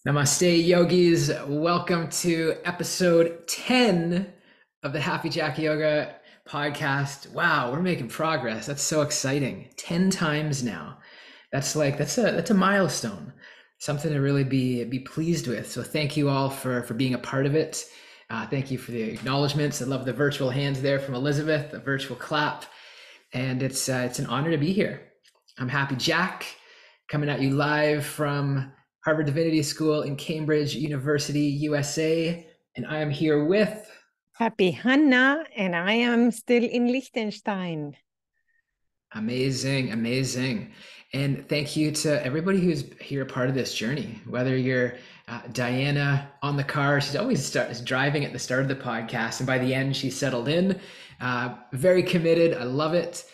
Namaste, yogis. Welcome to episode 10 of the Happy Jack Yoga podcast. Wow, we're making progress. That's so exciting. 10 times now. That's a milestone. Something to really be pleased with. So thank you all for being a part of it. Thank you for the acknowledgments. I love the virtual hands there from Elizabeth, the virtual clap. And it's an honor to be here. I'm Happy Jack, coming at you live from Harvard Divinity School in Cambridge University, USA. And I am here with Happy Hanna, and I am still in Liechtenstein. amazing, amazing. And thank you to everybody who's here part of this journey, whether you're Diana on the car. She's always driving at the start of the podcast, and by the end, she's settled in. Very committed. I love it.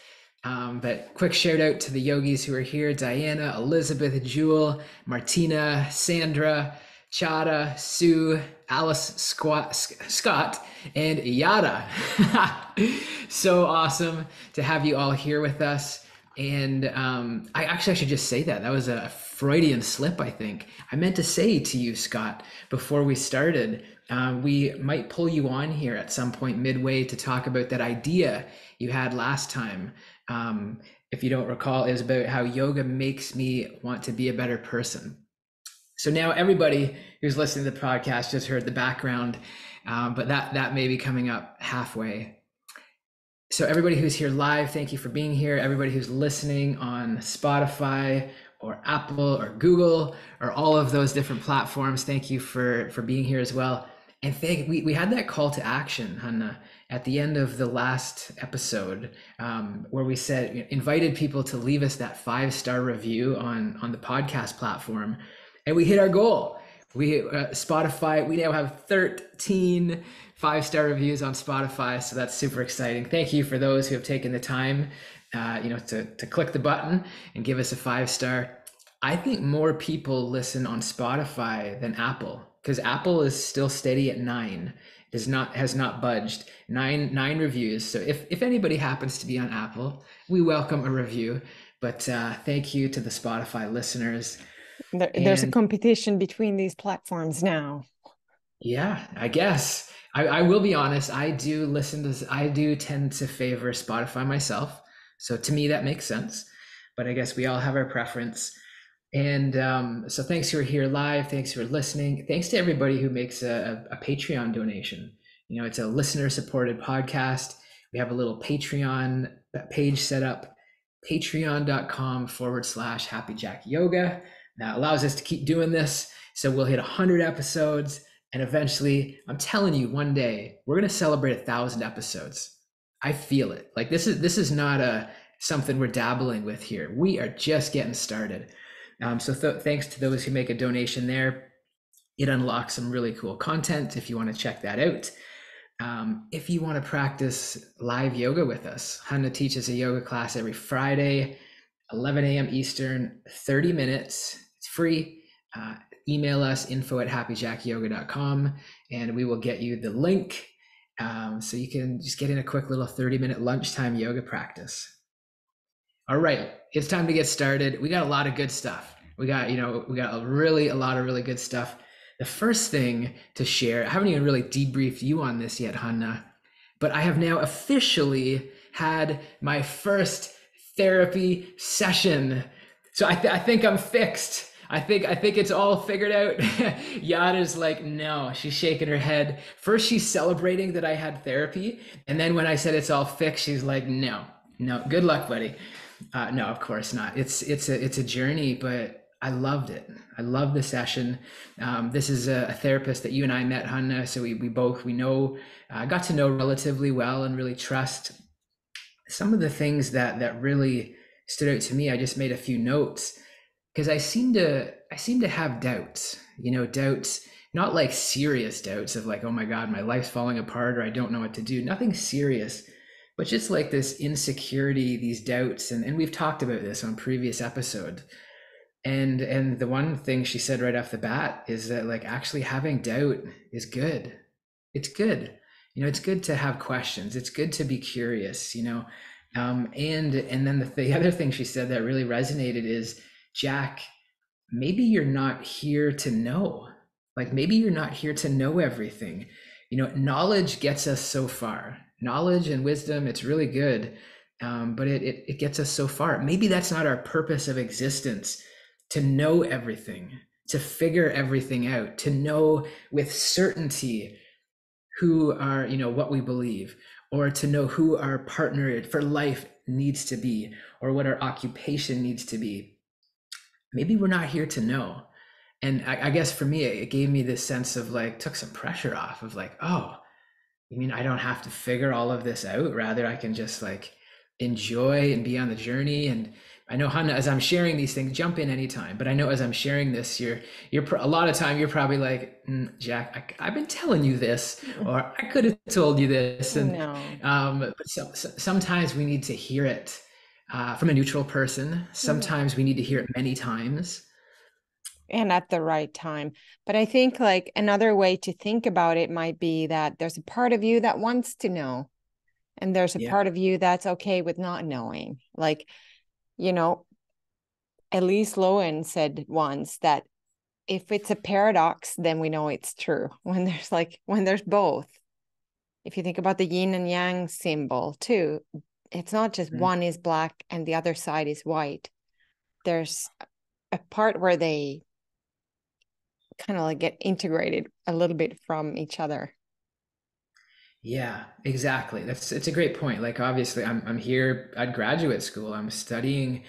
But quick shout out to the yogis who are here: Diana, Elizabeth, Jewel, Martina, Sandra, Chada, Sue, Alice, Scott, and Yada. So awesome to have you all here with us. And I should just say that was a Freudian slip, I think. I meant to say to you, Scott, before we started, we might pull you on here at some point midway to talk about that idea you had last time. If you don't recall, it was about how yoga makes me want to be a better person. So now everybody who's listening to the podcast just heard the background, but that may be coming up halfway. So everybody who's here live, thank you for being here. Everybody who's listening on Spotify or Apple or Google or all of those different platforms, thank you for being here as well. And we had that call to action, Hanna, at the end of the last episode, where we said invited people to leave us that 5-star review on the podcast platform, and we hit our goal. We Spotify, we now have 13 5-star reviews on Spotify, so that's super exciting. Thank you for those who have taken the time, to click the button and give us a 5-star. I think more people listen on Spotify than Apple, because Apple is still steady at 9. Has not budged. Nine reviews. So if anybody happens to be on Apple, we welcome a review. But thank you to the Spotify listeners. There's a And competition between these platforms now. yeah, I guess I will be honest. I do tend to favor Spotify myself. So to me, that makes sense. But I guess we all have our preference. And so thanks for here live. Thanks for listening. Thanks to everybody who makes a Patreon donation. It's a listener supported podcast. We have a little Patreon page set up, patreon.com/Happy Jack Yoga. That allows us to keep doing this. So we'll hit 100 episodes. And eventually, I'm telling you, one day we're going to celebrate 1,000 episodes. I feel it. Like this is not something we're dabbling with here. We are just getting started. So thanks to those who make a donation there. It unlocks some really cool content if you want to check that out. If you want to practice live yoga with us, Hanna teaches a yoga class every Friday, 11 a.m. Eastern, 30 minutes. It's free. Email us info@happyjackyoga.com and we will get you the link, so you can just get in a quick little 30-minute lunchtime yoga practice. All right, it's time to get started. We got a lot of good stuff. We got a lot of really good stuff. The first thing to share, I haven't even really debriefed you on this yet, Hanna, but I have now officially had my first therapy session. So I think I'm fixed. I think it's all figured out. Yada's like, no, she's shaking her head. First, she's celebrating that I had therapy. And then when I said it's all fixed, she's like, no, good luck, buddy. No, of course not. It's a journey, but I loved it. I love the session. This is a therapist that you and I met, Hanna. So we got to know relatively well and really trust. Some of the things that really stood out to me, I just made a few notes because I seem to have doubts. Doubts, not like serious doubts of like, oh my God, my life's falling apart or I don't know what to do. Nothing serious, but just like this insecurity, these doubts, and we've talked about this on previous episodes. And the one thing she said right off the bat is that like actually having doubt is good. It's good. It's good to have questions. It's good to be curious, and then the other thing she said that really resonated is, Jack, maybe you're not here to know. Like maybe you're not here to know everything. Knowledge gets us so far. Knowledge and wisdom, it's really good, but it gets us so far. Maybe that's not our purpose of existence, to know everything, to figure everything out, to know with certainty who are, what we believe, or to know who our partner for life needs to be, or what our occupation needs to be. Maybe we're not here to know. And I guess for me, it gave me this sense of like, took some pressure off of like, oh, you mean I don't have to figure all of this out? Rather, I can just like enjoy and be on the journey. And I know, Hanna, as I'm sharing these things, jump in anytime. But I know as I'm sharing this, you're a lot of time you're probably like, Jack, I've been telling you this, or I could have told you this. And No. but sometimes we need to hear it from a neutral person. Yeah. Sometimes we need to hear it many times. And at the right time. But I think like another way to think about it might be that there's a part of you that wants to know, and there's a Yeah. part of you that's okay with not knowing. Like, you know, Elise Lowen said once that if it's a paradox, then we know it's true. When there's both. If you think about the yin and yang symbol too, it's not just Mhm. one is black and the other side is white. There's a part where they kind of like get integrated a little bit from each other. Yeah, exactly. It's a great point. Like obviously I'm here at graduate school. I'm studying.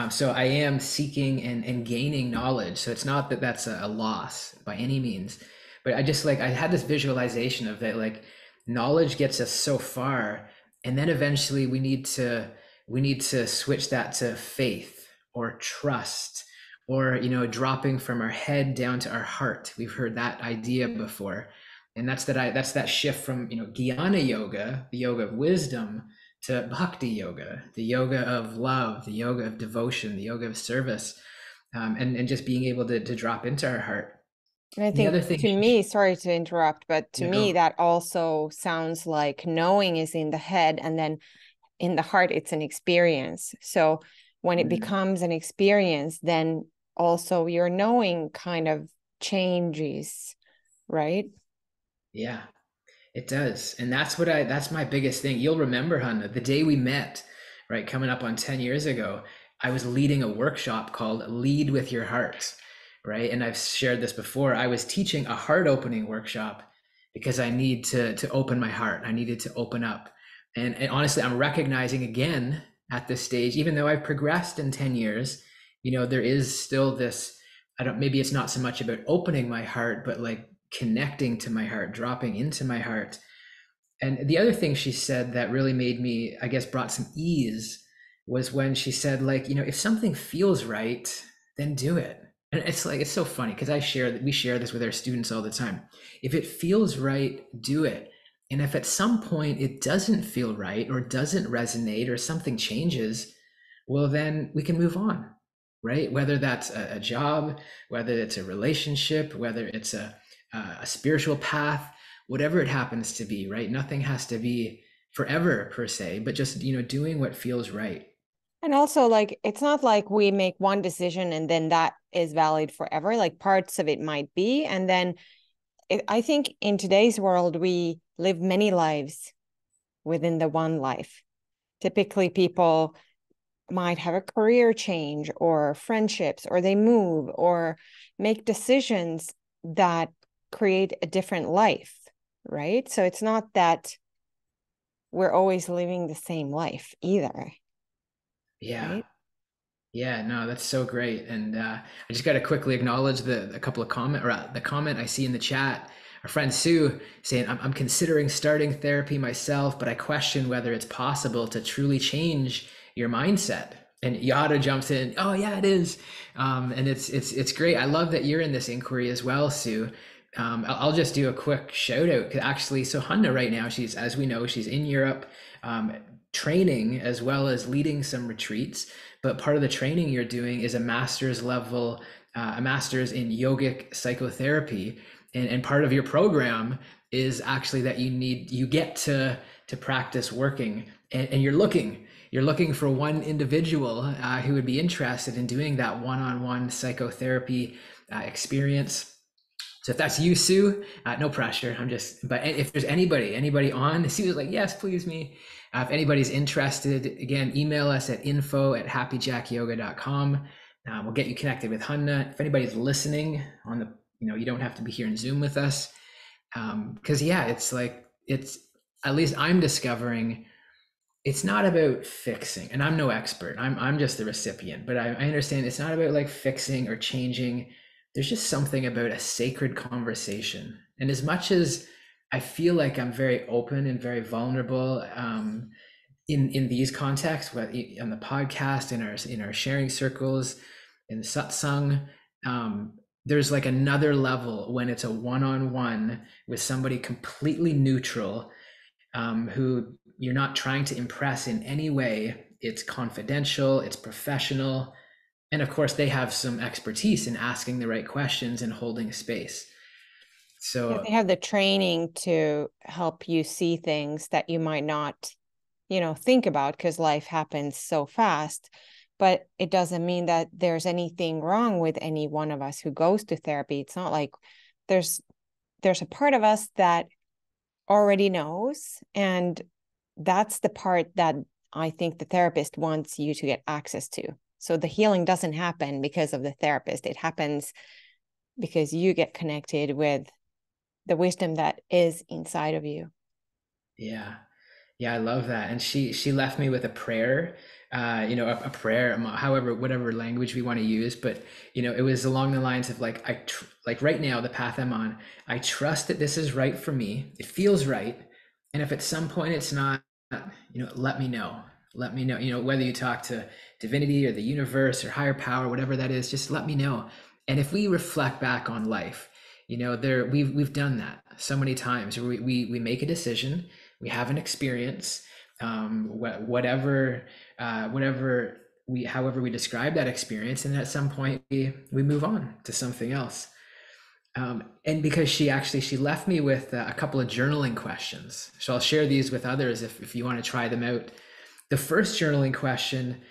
So I am seeking and gaining knowledge. So it's not that that's a loss by any means, but I just like I had this visualization of it, like knowledge gets us so far, and then eventually we need to switch that to faith or trust, or dropping from our head down to our heart. We've heard that idea before, and that's that shift from jnana yoga, the yoga of wisdom, to bhakti yoga, the yoga of love, the yoga of devotion, the yoga of service, and just being able to drop into our heart. And I And the think other thing, to me, sorry to interrupt, but to yeah, me, go. that also sounds like knowing is in the head, and then in the heart, it's an experience. So when it Mm, becomes an experience, then also your knowing kind of changes, right? yeah, it does. And that's my biggest thing. You'll remember, Hanna, the day we met, right, coming up on 10 years ago, I was leading a workshop called Lead with Your Heart, right? And I've shared this before. I was teaching a heart opening workshop because I need to open my heart. I needed to open up. And honestly, I'm recognizing again at this stage, even though I've progressed in 10 years, there is still this, maybe it's not so much about opening my heart, but like connecting to my heart, dropping into my heart. And the other thing she said that really made me, I guess, brought some ease was when she said, like, if something feels right, then do it. And it's like, it's so funny because we share this with our students all the time. If it feels right, do it. And if at some point it doesn't feel right or doesn't resonate or something changes, well, then we can move on, right? Whether that's a job, whether it's a relationship, whether it's a spiritual path, whatever it happens to be, right? Nothing has to be forever per se, but just, doing what feels right. And also, like, it's not like we make one decision and then that is valid forever. Like, parts of it might be. And then I think in today's world, we live many lives within the one life. Typically, people might have a career change or friendships, or they move or make decisions that create a different life, right? So it's not that we're always living the same life either, Yeah. right? Yeah, no, that's so great. And I just got to quickly acknowledge the a couple of the comment I see in the chat. Our friend Sue saying, I'm considering starting therapy myself, but I question whether it's possible to truly change your mindset. And Yada jumps in, oh yeah, it is. And it's great. I love that you're in this inquiry as well, Sue. I'll just do a quick shout out. 'Cause actually, so Hanna right now, as we know, she's in Europe, um, training as well as leading some retreats. But part of the training you're doing is a master's level, a master's in yogic psychotherapy. And part of your program is actually that you get to practice working, and you're looking you're looking for one individual who would be interested in doing that one-on-one psychotherapy experience. So if that's you, Sue, no pressure. But if there's anybody on, Sue was like, yes, please me. If anybody's interested, again, email us at info@happyjackyoga.com. We'll get you connected with Hanna. If anybody's listening on the, you don't have to be here in Zoom with us. Because yeah, it's at least I'm discovering it's not about fixing, and I'm no expert. I'm just the recipient, but I understand it's not about like fixing or changing. There's just something about a sacred conversation. And as much as I feel like I'm very open and very vulnerable in these contexts, on the podcast, in our sharing circles, in the satsang, there's like another level when it's a one-on-one with somebody completely neutral, who you're not trying to impress in any way. It's confidential, it's professional. And of course, they have some expertise in asking the right questions and holding space. Yeah, So, they have the training to help you see things that you might not, think about because life happens so fast. But it doesn't mean that there's anything wrong with any one of us who goes to therapy. It's not like there's a part of us that already knows, and that's the part that I think the therapist wants you to get access to. So the healing doesn't happen because of the therapist. It happens because you get connected with the wisdom that is inside of you. yeah. Yeah, I love that. And she left me with a prayer, a prayer, however, whatever language we want to use. But, it was along the lines of like, like right now, the path I'm on, I trust that this is right for me. It feels right. And if at some point it's not, let me know. Let me know, whether you talk to divinity or the universe or higher power, whatever that is, just let me know. And if we reflect back on life, we've done that so many times. We make a decision, we have an experience, whatever however we describe that experience, and at some point we move on to something else. And because she left me with a couple of journaling questions, so I'll share these with others if you want to try them out. The first journaling question,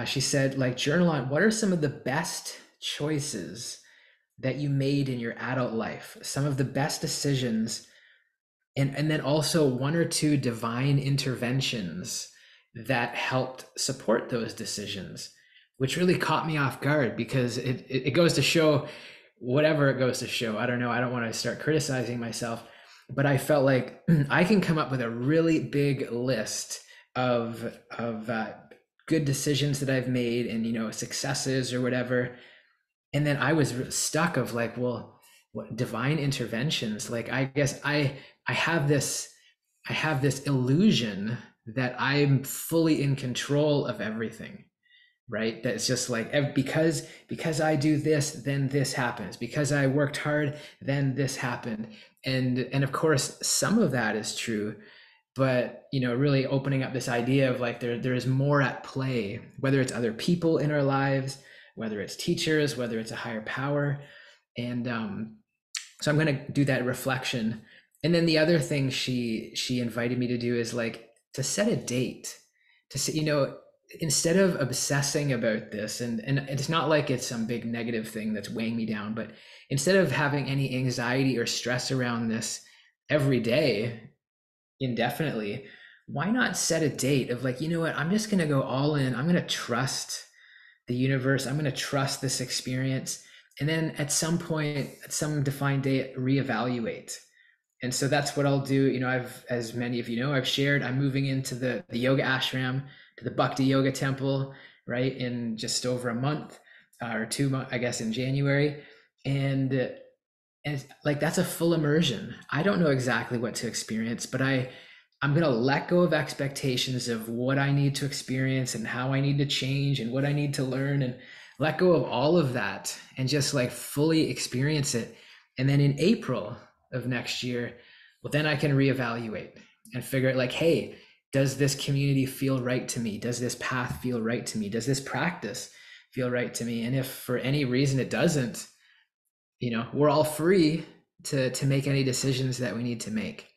she said, like, journal on what are some of the best choices that you made in your adult life, some of the best decisions, and then also one or two divine interventions that helped support those decisions, which really caught me off guard because it goes to show, whatever it goes to show, I don't know, I don't want to start criticizing myself, but I felt like I can come up with a really big list of good decisions that I've made, and successes or whatever. And then I was stuck of like, well, what divine interventions? Like, I guess I have this illusion that I'm fully in control of everything, right? That's just like, because I do this, then this happens. Because I worked hard, then this happened. And of course, some of that is true, but really opening up this idea of like there is more at play, whether it's other people in our lives, whether it's teachers, whether it's a higher power. And so I'm going to do that reflection. And then the other thing she invited me to do is like to set a date, to say, instead of obsessing about this, and it's not like it's some big negative thing that's weighing me down, but instead of having any anxiety or stress around this every day indefinitely, why not set a date of like, what, I'm just going to go all in. I'm going to trust the universe. I'm going to trust this experience. And then at some point, at some defined date, reevaluate. And so that's what I'll do. As many of you know, I've shared, I'm moving into the yoga ashram, to the Bhakti Yoga Temple, right, in just over a month, or 2 months, I guess, in January. And like, that's a full immersion. I don't know exactly what to experience, but I'm going to let go of expectations of what I need to experience and how I need to change and what I need to learn, and let go of all of that and just like fully experience it. And then in April of next year, well, then I can reevaluate and figure out like, hey, does this community feel right to me? Does this path feel right to me? Does this practice feel right to me? And if for any reason it doesn't, we're all free to make any decisions that we need to make.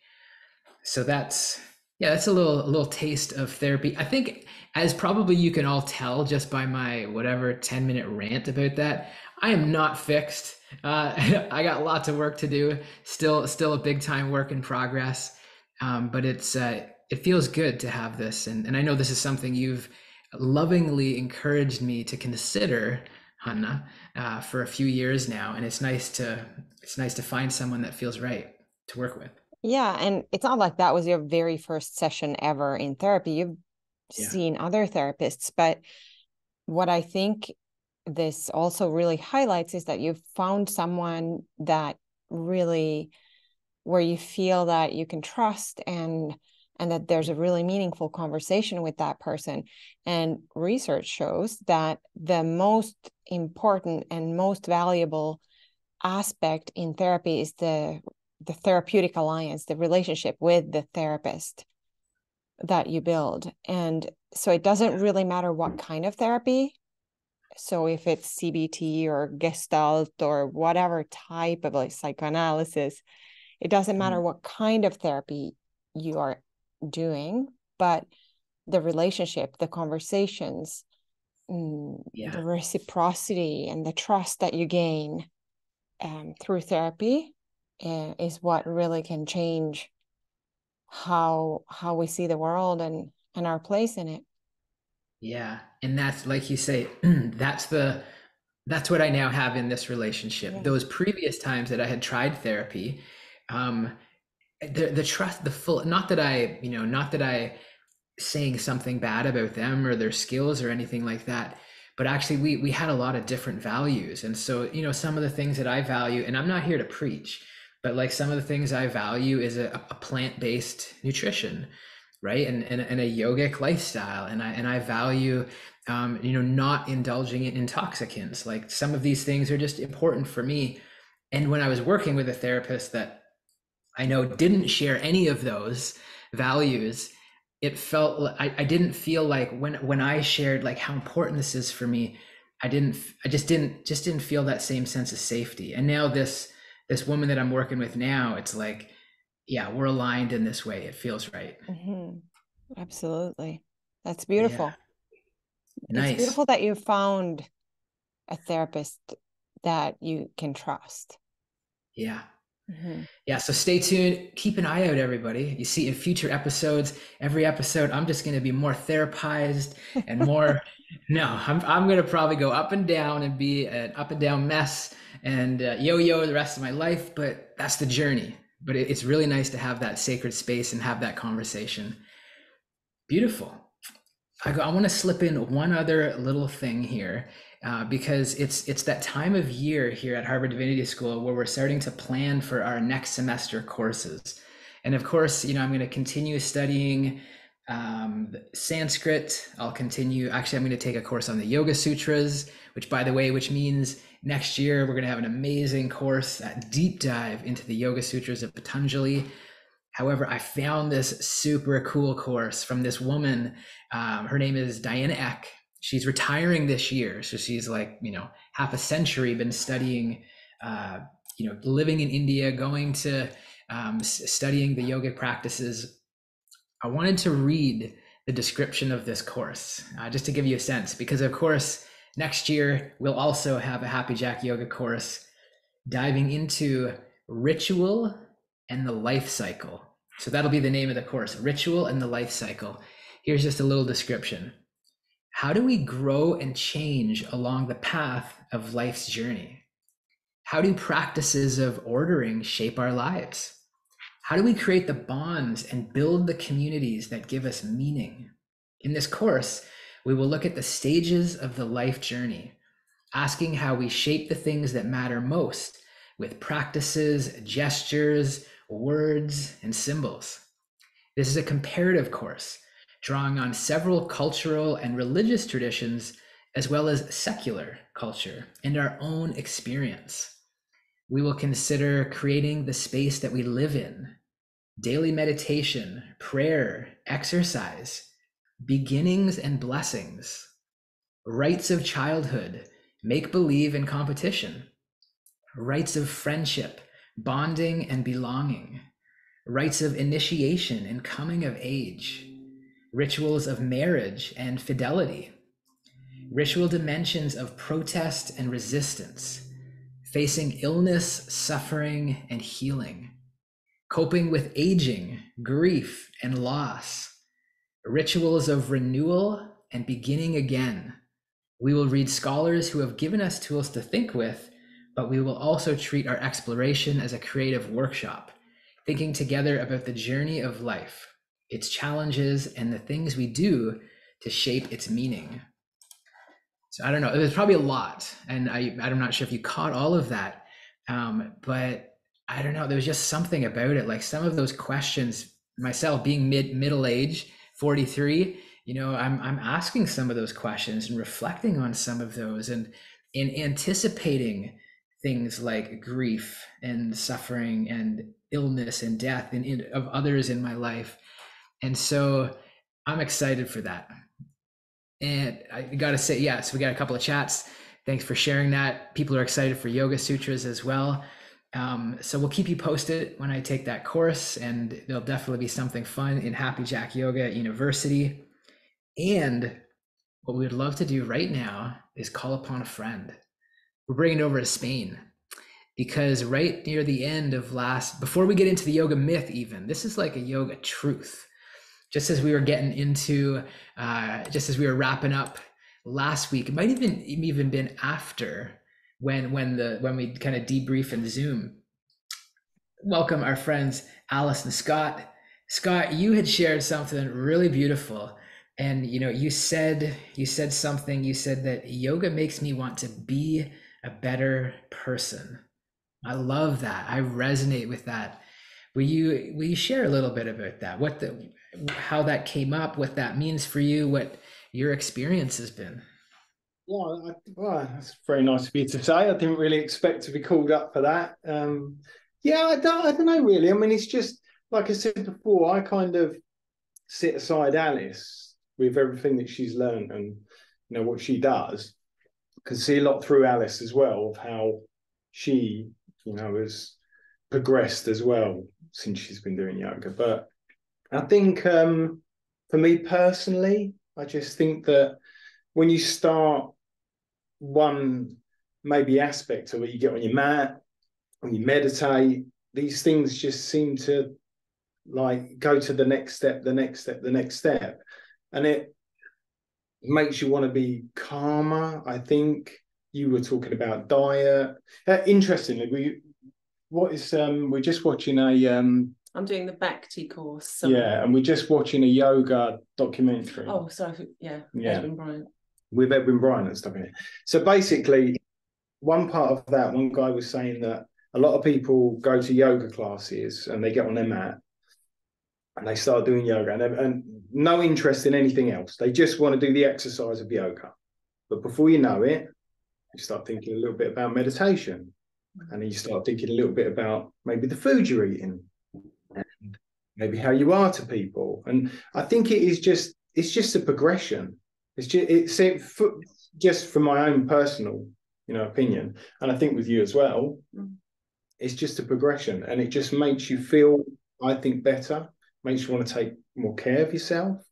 So that's Yeah, that's a little taste of therapy. I think, as probably you can all tell just by my whatever 10-minute rant about that, I am not fixed. I got lots of work to do. Still a big time work in progress. But it feels good to have this, and I know this is something you've lovingly encouraged me to consider, Hanna, for a few years now, and it's nice to find someone that feels right to work with. Yeah, and it's not like that was your very first session ever in therapy. You've Yeah. seen other therapists, but what I think this also really highlights is that you've found someone that really, where you feel that you can trust, and that there's a really meaningful conversation with that person. And research shows that the most important and most valuable aspect in therapy is the therapeutic alliance, the relationship with the therapist that you build. And so it doesn't really matter what kind of therapy. So if it's CBT or Gestalt or whatever type of like psychoanalysis, it doesn't matter Mm. what kind of therapy you are doing, but the relationship, the conversations, Yeah. the reciprocity and the trust that you gain through therapy is what really can change how we see the world and our place in it. Yeah. And that's like you say, that's what I now have in this relationship. Yeah. Those previous times that I had tried therapy, um, the trust, the full, not that I saying something bad about them or their skills or anything like that, but actually we had a lot of different values. And so, some of the things that I value, and I'm not here to preach, but like some of the things I value is a plant-based nutrition, right? And a yogic lifestyle. And I value not indulging in intoxicants. Like some of these things are just important for me. And when I was working with a therapist that I know didn't share any of those values, it felt I didn't feel like when I shared like how important this is for me, I just didn't feel that same sense of safety. And now this woman that I'm working with now, it's like, yeah, we're aligned in this way. It feels right. Mm-hmm. Absolutely. That's Yeah. beautiful. It's Nice. beautiful that you found a therapist that you can trust. Yeah. Mm-hmm. Yeah, so stay tuned. Keep an eye out, everybody. You see, in future episodes, every episode, I'm just going to be more therapized and more. No, I'm going to probably go up and down and be an up and down mess and yo-yo the rest of my life. But that's the journey. But it's really nice to have that sacred space and have that conversation. Beautiful. I want to slip in one other little thing here, because it's that time of year here at Harvard Divinity School where we're starting to plan for our next semester courses. And of course, I'm going to continue studying Sanskrit. I'll continue. Actually, I'm going to take a course on the Yoga Sutras, which, by the way, which means next year we're going to have an amazing course, a deep dive into the Yoga Sutras of Patanjali. However, I found this super cool course from this woman. Her name is Diana Eck. She's retiring this year. So she's like, half a century been studying, living in India, going to studying the yogic practices. I wanted to read the description of this course just to give you a sense, because of course, next year we'll also have a Happy Jack Yoga course diving into ritual and the life cycle. So that'll be the name of the course, Ritual and the Life Cycle. Here's just a little description. How do we grow and change along the path of life's journey? How do practices of ordering shape our lives? How do we create the bonds and build the communities that give us meaning? In this course, we will look at the stages of the life journey, asking how we shape the things that matter most with practices, gestures, words, and symbols. This is a comparative course, drawing on several cultural and religious traditions, as well as secular culture and our own experience. We will consider creating the space that we live in, daily meditation, prayer, exercise, beginnings and blessings, rites of childhood, make believe and competition, rites of friendship, bonding and belonging, rites of initiation and coming of age, rituals of marriage and fidelity, ritual dimensions of protest and resistance, facing illness, suffering, and healing, coping with aging, grief, and loss, rituals of renewal and beginning again. We will read scholars who have given us tools to think with, but we will also treat our exploration as a creative workshop, thinking together about the journey of life, its challenges, and the things we do to shape its meaning. So I don't know, there's probably a lot, and I'm not sure if you caught all of that, but I don't know, there was just something about it, like some of those questions, myself being middle age, 43, I'm asking some of those questions and reflecting on some of those, and in anticipating things like grief and suffering and illness and death of others in my life. And so I'm excited for that. And I got to say, yeah, so we got a couple of chats. Thanks for sharing that. People are excited for Yoga Sutras as well. So we'll keep you posted when I take that course, and there'll definitely be something fun in Happy Jack Yoga at University. And what we would love to do right now is call upon a friend. We're bringing it over to Spain, because right near the end of before we get into the yoga myth even, this is like a yoga truth. Just as we were getting into, just as we were wrapping up last week, it might even been after when we kind of debrief in Zoom. Welcome our friends Alice and Scott. Scott, you had shared something really beautiful, and you said something. You said that yoga makes me want to be a better person. I love that. I resonate with that. Will you share a little bit about that? How that came up, what that means for you, what your experience has been? Well, that's very nice of you to say. I didn't really expect to be called up for that. Yeah, I don't know really. I mean, it's just like I said before. I kind of sit aside Alice with everything that she's learned and what she does. Can see a lot through Alice as well of how she has progressed as well since she's been doing yoga. But I think for me personally, I just think that when you start one maybe aspect of it, you get on your mat, when you meditate, these things just seem to like go to the next step, the next step, the next step. And it makes you want to be calmer. I think you were talking about diet. Interestingly, we're just watching I'm doing the Bhakti course. So yeah, and we're just watching a yoga documentary. Oh, sorry, yeah. Edwin Bryant. With Edwin Bryant and stuff in it. So basically, one part of that, one guy was saying that a lot of people go to yoga classes and they get on their mat and they start doing yoga and no interest in anything else. They just want to do the exercise of yoga. But before you know it, you start thinking a little bit about meditation. And then you start thinking a little bit about maybe the food you're eating and maybe how you are to people. And I think it's just a progression. It's just from my own personal, opinion. And I think with you as well, it's just a progression, and it just makes you feel, I think, better, makes you want to take more care of yourself.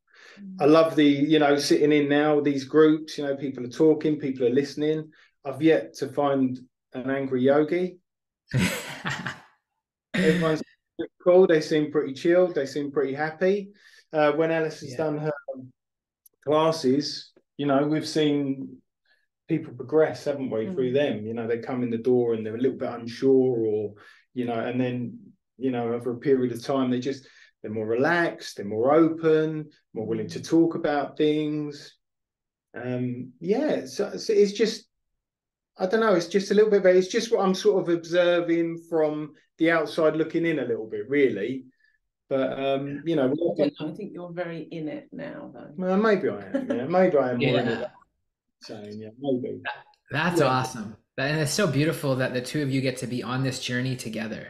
I love the, sitting in now, these groups, people are talking, people are listening. I've yet to find an angry yogi. Everyone's cool. They seem pretty chilled. They seem pretty happy. When Alice has done her classes, we've seen people progress, haven't we, through them. They come in the door and they're a little bit unsure, or and then over a period of time they're more relaxed, they're more open, more willing to talk about things. So it's just, I don't know, it's just a little bit, it's just what I'm sort of observing from the outside looking in a little bit, really. But I think you're very in it now, though. Well, maybe I am. Yeah, maybe I am more in it. Saying, maybe. That's awesome, and it's so beautiful that the two of you get to be on this journey together.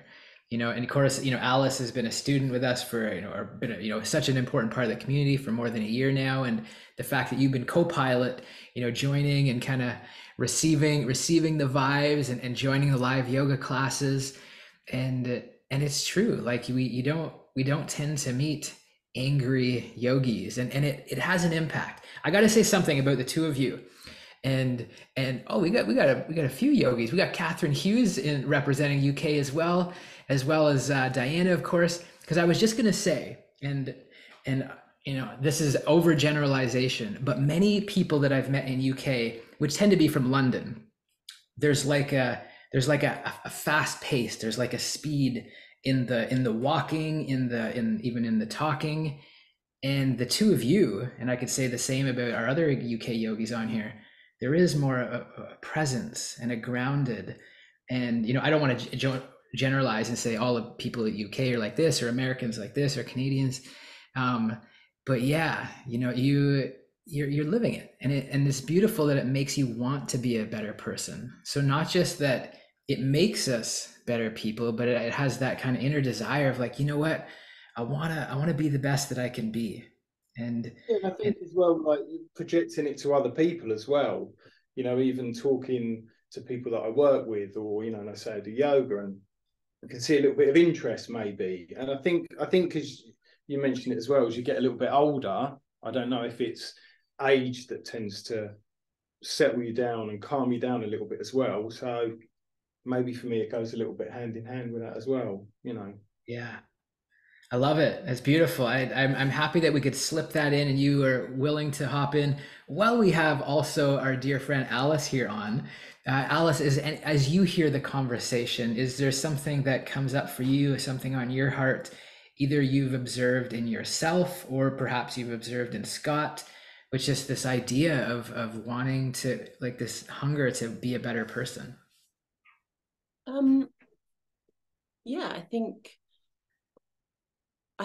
And of course, Alice has been a student with us for, or been, such an important part of the community for more than a year now, and the fact that you've been co-pilot, joining and kind of receiving the vibes and joining the live yoga classes. And it's true. Like we don't tend to meet angry yogis, and it has an impact. I got to say something about the two of you. And oh, we got a few yogis. We got Catherine Hughes in representing UK as well as Diana, of course. Because I was just gonna say, and this is overgeneralization, but many people that I've met in UK, which tend to be from London, there's like a fast pace. There's like a speed in the walking, even in the talking. And the two of you, and I could say the same about our other UK yogis on here, there is more a presence and a grounded, and I don't want to generalize and say all the people at UK are like this, or Americans like this, or Canadians, but yeah, you're living it, and it's beautiful that it makes you want to be a better person. So not just that it makes us better people, but it has that kind of inner desire of like, what, I want to be the best that I can be. And I think as well, like projecting it to other people as well, even talking to people that I work with, or I say I do yoga, and I can see a little bit of interest maybe. And I think as you mentioned it as well, as you get a little bit older, I don't know if it's age that tends to settle you down and calm you down a little bit as well. So maybe for me it goes a little bit hand in hand with that as well. Yeah. I love it. That's beautiful. I'm happy that we could slip that in, and you are willing to hop in. Well, we have also our dear friend Alice here on. Alice, as you hear the conversation, is there something that comes up for you, something on your heart, either you've observed in yourself or perhaps you've observed in Scott, which is this idea of wanting to, like, this hunger to be a better person? Yeah, I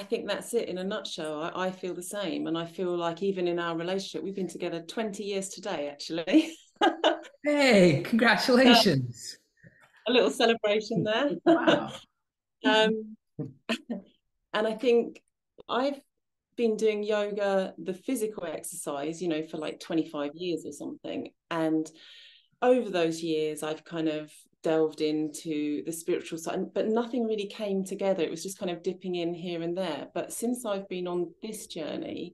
think that's it in a nutshell. I feel the same. And I feel like even in our relationship, we've been together 20 years today, actually. Hey, congratulations. A little celebration there. Wow. And I think I've been doing yoga, the physical exercise, for like 25 years or something. And over those years, I've kind of delved into the spiritual side, but nothing really came together. It was just kind of dipping in here and there. But since I've been on this journey,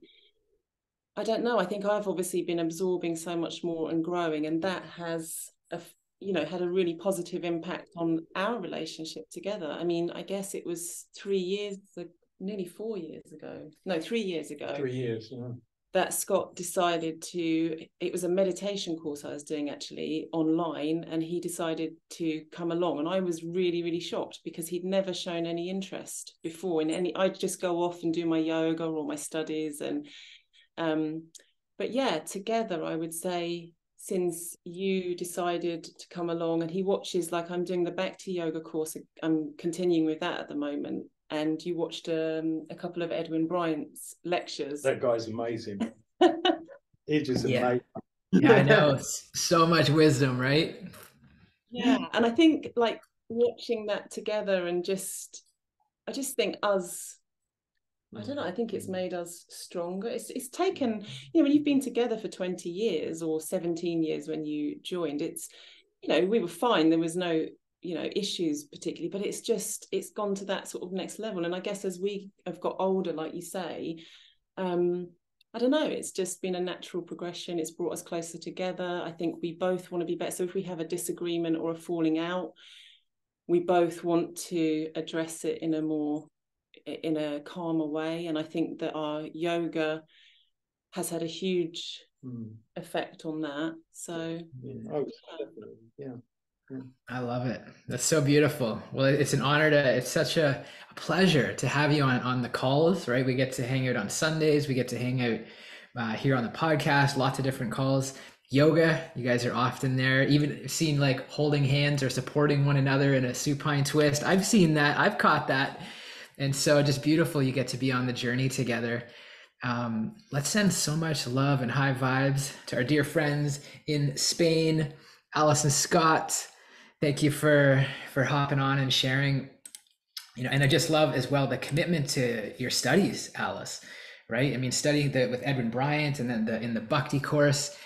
I don't know, I think I've obviously been absorbing so much more and growing, and that has had a really positive impact on our relationship together. I mean, I guess it was 3 years, nearly 4 years ago. No, 3 years ago. 3 years, yeah. That Scott decided it was a meditation course I was doing actually online, and he decided to come along, and I was really, really shocked because he'd never shown any interest before in any. I'd just go off and do my yoga or my studies, and but yeah, together I would say, since you decided to come along, and he watches, like, I'm doing the Bhakti yoga course, I'm continuing with that at the moment, and you watched a couple of Edwin Bryant's lectures. That guy's amazing. He's just amazing. Yeah, I know. So much wisdom, right? Yeah, and I think, like, watching that together, and I just think us, I don't know, I think it's made us stronger. It's taken, when you've been together for 20 years or 17 years when you joined, it's, we were fine. There was no issues particularly, but it's gone to that sort of next level. And I guess as we have got older, like you say, I don't know, it's just been a natural progression. It's brought us closer together. I think we both want to be better. So if we have a disagreement or a falling out, we both want to address it in a calmer way. And I think that our yoga has had a huge effect on that. So yeah. I love it. That's so beautiful. Well, it's an honor it's such a pleasure to have you on the calls, right? We get to hang out on Sundays. We get to hang out here on the podcast, lots of different calls. Yoga, you guys are often there, even seen like holding hands or supporting one another in a supine twist. I've seen that. I've caught that. And so just beautiful. You get to be on the journey together. Let's send so much love and high vibes to our dear friends in Spain, Alice and Scott. Thank you for hopping on and sharing, and I just love as well the commitment to your studies, Alice, right? I mean, studying with Edwin Bryant, and then in the Bhakti course.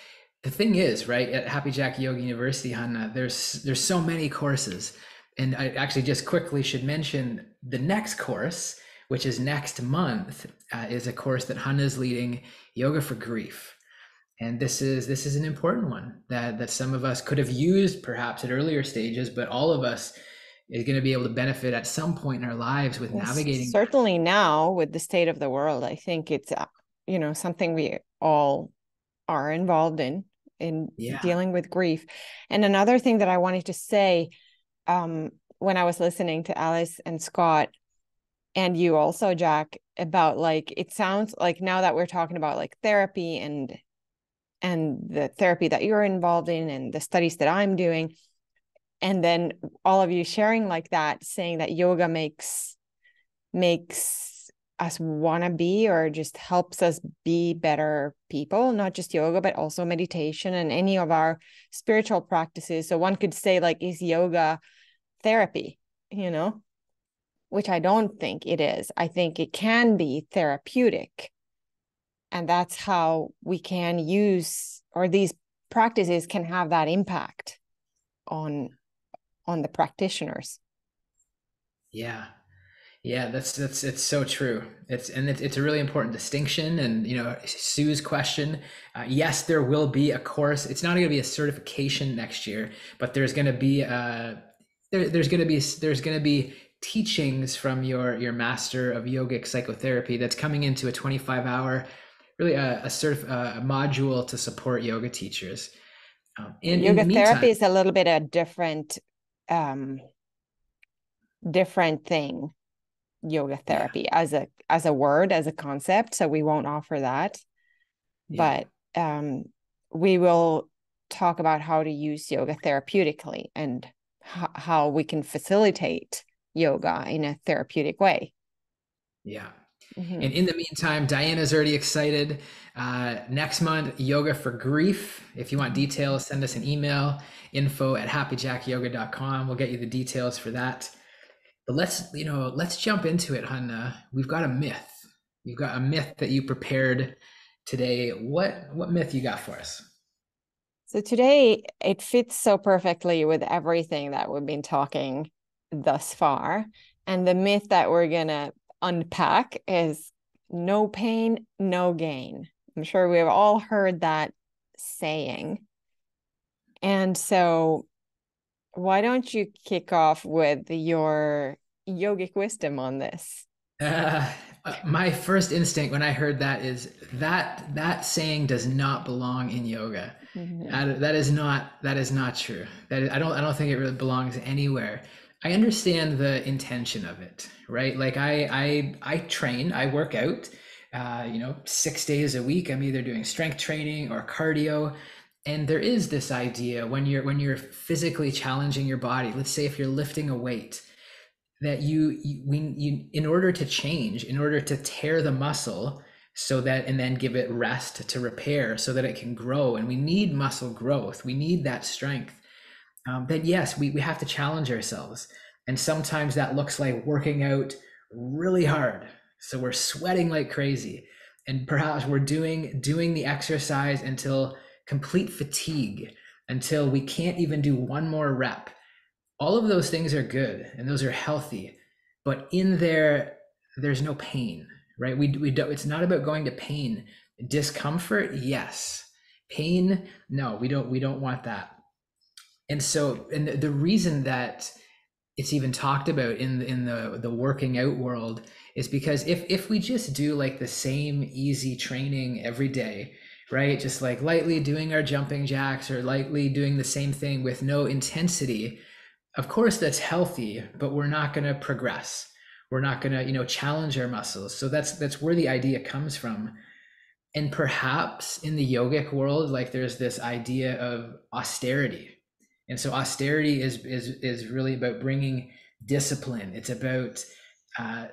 The thing is, right, at Happy Jack Yoga University, Hanna, there's so many courses, And I actually just quickly should mention the next course, which is next month, is a course that Hanna is leading, Yoga for Grief. And this is an important one that some of us could have used perhaps at earlier stages, but all of us is going to be able to benefit at some point in our lives with navigating. Certainly now with the state of the world, I think it's something we all are involved in dealing with grief. And another thing that I wanted to say, when I was listening to Alice and Scott, and you also, Jack, about like, it sounds like now that we're talking about like therapy and the therapy that you're involved in and the studies that I'm doing, and then all of you sharing like that, saying that yoga makes us want to be, or just helps us be better people, not just yoga, but also meditation and any of our spiritual practices. So one could say, like, is yoga therapy, which I don't think it is. I think it can be therapeutic. And that's how we can use, or these practices can have that impact on the practitioners. Yeah. It's so true. It's a really important distinction. And Sue's question, yes, there will be a course. It's not going to be a certification next year, but there's going to be there's going to be teachings from your master of yogic psychotherapy that's coming into a 25-hour, really a module to support yoga teachers. And yoga therapy is a little bit a different thing. Yoga therapy as a word, as a concept, so we won't offer that. But we will talk about how to use yoga therapeutically and how we can facilitate yoga in a therapeutic way. And in the meantime, Diana's already excited. Next month, Yoga for Grief. If you want details, send us an email, info@happyjackyoga.com. We'll get you the details for that. But let's jump into it, Hanna. We've got a myth. You've got a myth that you prepared today. What myth you got for us? So today it fits so perfectly with everything that we've been talking thus far. And the myth that we're gonna unpack is no pain, no gain. I'm sure we've all heard that saying. And so why don't you kick off with your yogic wisdom on this? My first instinct when I heard that is that saying does not belong in yoga. That is not true. I don't think it really belongs anywhere. I understand the intention of it, right? Like I train, I work out, 6 days a week. I'm either doing strength training or cardio. And there is this idea when you're physically challenging your body, let's say if you're lifting a weight, that you in order to change, in order to tear the muscle and then give it rest to repair so that it can grow. And we need muscle growth. We need that strength. That yes, we have to challenge ourselves. And sometimes that looks like working out really hard. So we're sweating like crazy. And perhaps we're doing the exercise until complete fatigue, until we can't even do one more rep. All of those things are good and those are healthy, but in there's no pain, right? We don't, it's not about going to pain. Discomfort, yes. Pain, no, we don't want that. And so, and the reason that it's even talked about in the working out world is because if we just do like the same easy training every day, right? Just like lightly doing our jumping jacks or lightly doing the same thing with no intensity, of course that's healthy, but we're not going to progress. We're not going to, challenge our muscles. So that's where the idea comes from. And perhaps in the yogic world, like there's this idea of austerity. And so austerity is really about bringing discipline. It's about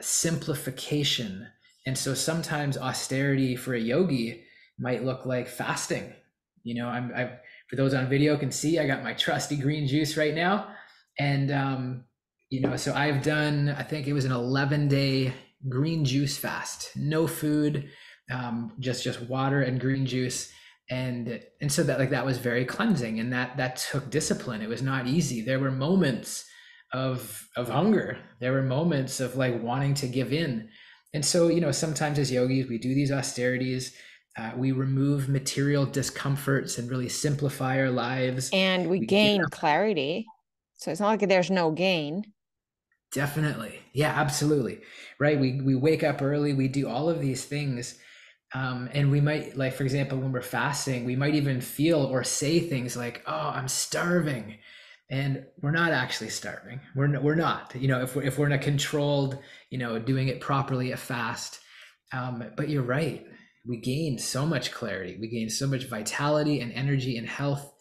simplification. And so sometimes austerity for a yogi might look like fasting. For those on video can see, I got my trusty green juice right now. And, so I've done, I think it was an 11-day green juice fast, no food, just water and green juice. And so that was very cleansing, and that took discipline. It was not easy. There were moments of hunger. There were moments of like wanting to give in. And so, sometimes as yogis, we do these austerities. We remove material discomforts and really simplify our lives. And we We get gain up. clarity. So it's not like there's no gain. Definitely. Yeah, absolutely. Right. We wake up early. We do all of these things. And we might, like, for example, when we're fasting, we might even feel or say things like, "Oh, I'm starving," and we're not actually starving. We're not. If we're in a controlled, doing it properly, a fast. But you're right. We gain so much clarity. We gain so much vitality and energy and health.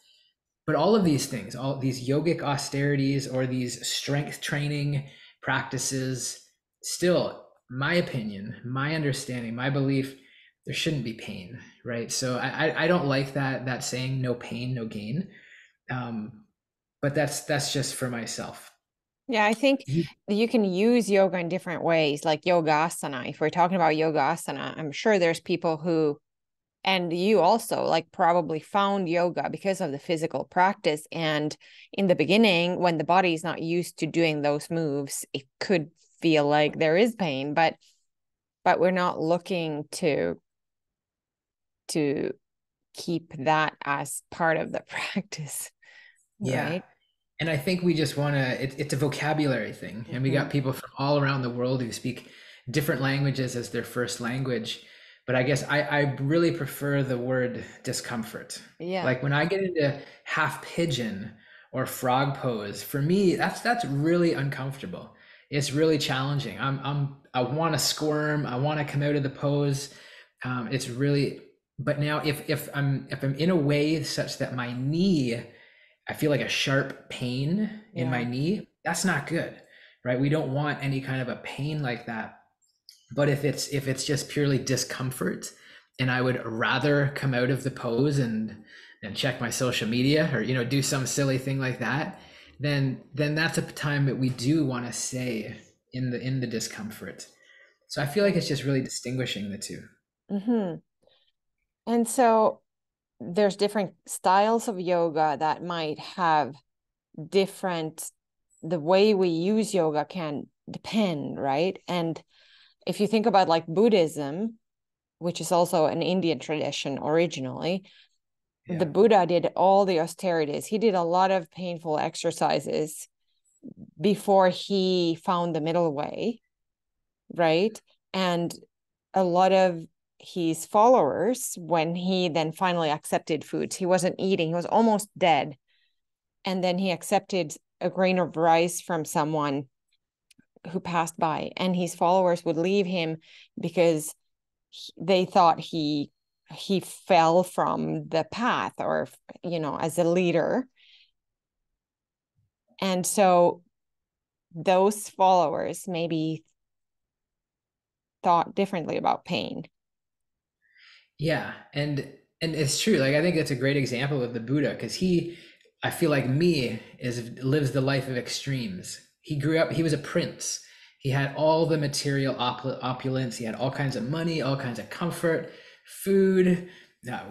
But all of these things, all these yogic austerities or these strength training practices, still, my opinion, my understanding, my belief, there shouldn't be pain, right? So I don't like that saying, no pain, no gain. But that's just for myself. Yeah, I think you can use yoga in different ways, like yogasana. If we're talking about yogasana, I'm sure there's people who, and you also like probably found yoga because of the physical practice. And in the beginning, when the body is not used to doing those moves, it could feel like there is pain, but we're not looking to keep that as part of the practice, Yeah. right? And I think we just want to, it's a vocabulary thing. And we got people from all around the world who speak different languages as their first language. But I guess I really prefer the word discomfort. Yeah. Like when I get into half pigeon or frog pose, for me, that's really uncomfortable. It's really challenging. I want to squirm. I want to come out of the pose. It's really, but now if I'm in a way such that my knee, I feel like a sharp pain in my knee, that's not good, right? We don't want any kind of a pain like that. But if it's just purely discomfort, and I would rather come out of the pose and check my social media or do some silly thing like that, then that's a time that we do want to stay in the discomfort. So I feel like it's just really distinguishing the two. And so there's different styles of yoga that might have different, the way we use yoga can depend, right? And if you think about like Buddhism, which is also an Indian tradition originally, the Buddha did all the austerities. He did a lot of painful exercises before he found the middle way, right? And a lot of his followers, when he then finally accepted foods, he wasn't eating, he was almost dead. And then he accepted a grain of rice from someone who passed by, and his followers would leave him because they thought he fell from the path, or as a leader. And so those followers maybe thought differently about pain. Yeah, and it's true. Like I think that's a great example of the Buddha, because I feel like lives the life of extremes. He grew up, he was a prince. He had all the material opulence. He had all kinds of money, all kinds of comfort, food,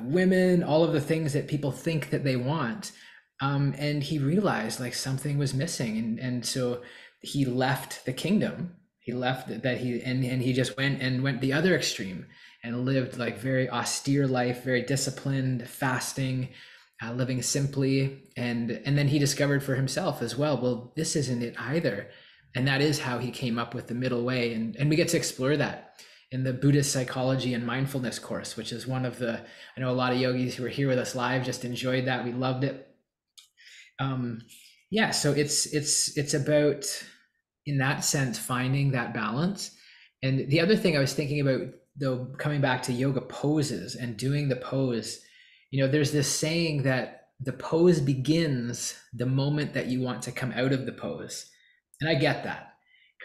women, all of the things that people think that they want. And he realized like something was missing, and so he left the kingdom. He left that he just went the other extreme and lived like very austere life, very disciplined, fasting, living simply, and then he discovered for himself as well, well, this isn't it either. And that is how he came up with the middle way, and we get to explore that in the Buddhist psychology and mindfulness course, which is one of the, I know a lot of yogis who were here with us live just enjoyed that. We loved it. Yeah, so it's about, in that sense, finding that balance. And the other thing I was thinking about, though, coming back to yoga poses and doing the pose, there's this saying that the pose begins the moment that you want to come out of the pose. And I get that,